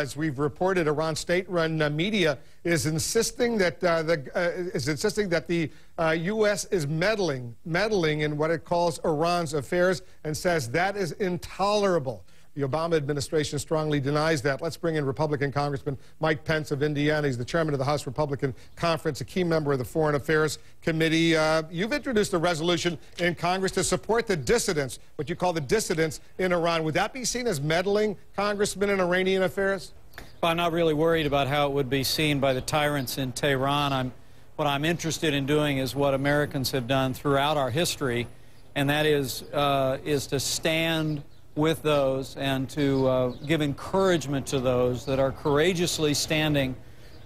as we've reported, Iran's state-run media is insisting that the U.S. is meddling in what it calls Iran's affairs, and says that is intolerable. The Obama administration strongly denies that. Let's bring in Republican Congressman Mike Pence of Indiana. He's the chairman of the House Republican Conference, a key member of the Foreign Affairs Committee. You've introduced a resolution in Congress to support the dissidents, what you call the dissidents in Iran. Would that be seen as meddling, Congressman, in Iranian affairs? Well, I'm not really worried about how it would be seen by the tyrants in Tehran. What I'm interested in doing is what Americans have done throughout our history, and that is to stand with those and to give encouragement to those that are courageously standing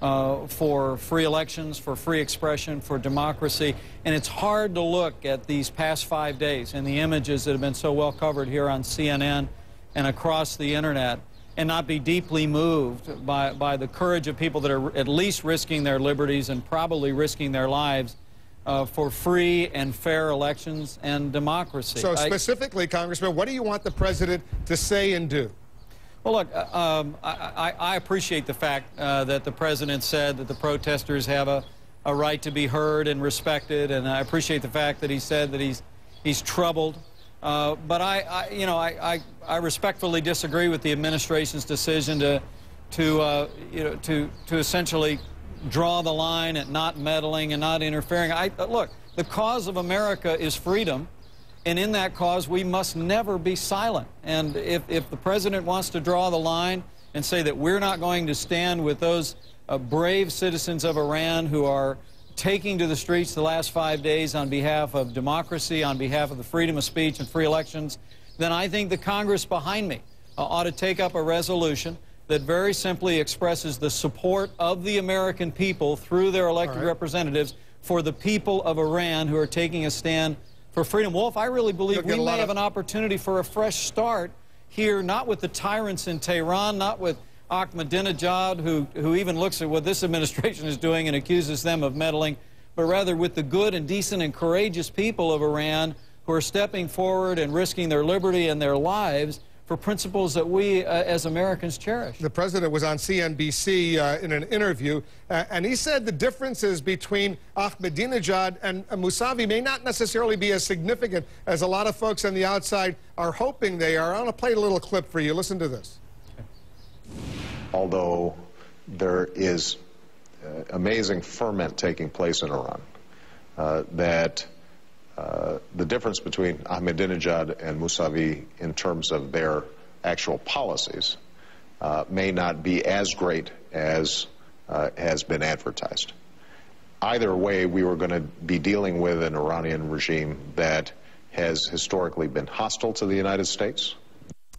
for free elections, for free expression, for democracy. And it's hard to look at these past 5 days and the images that have been so well covered here on CNN and across the internet and not be deeply moved by the courage of people that are at least risking their liberties and probably risking their lives for free and fair elections and democracy. So specifically, Congressman, what do you want the president to say and do? Well, look, I appreciate the fact that the president said that the protesters have a right to be heard and respected, and I appreciate the fact that he said that he's troubled. But I respectfully disagree with the administration's decision to essentially draw the line at not meddling and not interfering. Look, the cause of America is freedom, and in that cause we must never be silent. And if the president wants to draw the line and say that we're not going to stand with those brave citizens of Iran who are taking to the streets the last 5 days on behalf of democracy, on behalf of the freedom of speech and free elections, then I think the Congress behind me ought to take up a resolution that very simply expresses the support of the American people through their elected representatives for the people of Iran who are taking a stand for freedom. Wolf, I really believe we may have an opportunity for a fresh start here, not with the tyrants in Tehran, not with Ahmadinejad, who even looks at what this administration is doing and accuses them of meddling, but rather with the good and decent and courageous people of Iran who are stepping forward and risking their liberty and their lives for principles that we as Americans cherish. The president was on CNBC in an interview, and he said the differences between Ahmadinejad and Mousavi may not necessarily be as significant as a lot of folks on the outside are hoping they are. I want to play a little clip for you. Listen to this. Although there is amazing ferment taking place in Iran, the difference between Ahmadinejad and Mousavi in terms of their actual policies may not be as great as has been advertised. Either way, we were going to be dealing with an Iranian regime that has historically been hostile to the United States.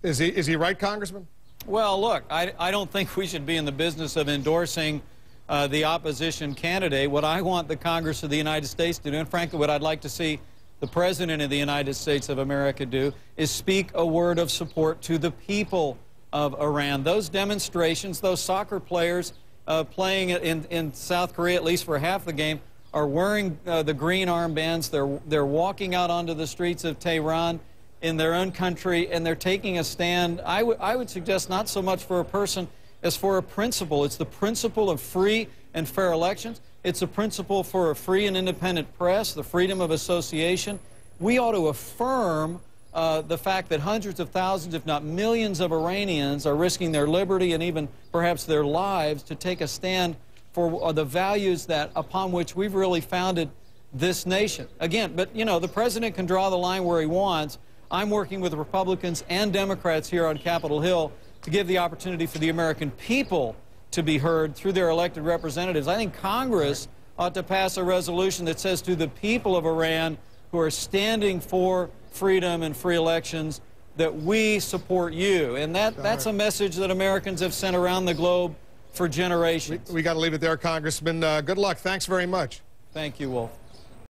Is he right, Congressman? Well, look, I don't think we should be in the business of endorsing the opposition candidate. What I want the Congress of the United States to do, and frankly what I'd like to see the President of the United States of America do, is speak a word of support to the people of Iran. Those demonstrations, those soccer players playing in South Korea, at least for half the game, are wearing the green armbands. They're walking out onto the streets of Tehran in their own country, and they're taking a stand, I would suggest, not so much for a person as for a principle. It's the principle of free and fair elections. It's a principle for a free and independent press, the freedom of association. We ought to affirm the fact that hundreds of thousands, if not millions of Iranians are risking their liberty and even perhaps their lives to take a stand for the values upon which we've really founded this nation. Again, but you know, the president can draw the line where he wants. I'm working with Republicans and Democrats here on Capitol Hill to give the opportunity for the American people to be heard through their elected representatives. I think Congress ought to pass a resolution that says to the people of Iran who are standing for freedom and free elections that we support you. And that's a message that Americans have sent around the globe for generations. We got to leave it there, Congressman. Good luck. Thanks very much. Thank you, Wolf.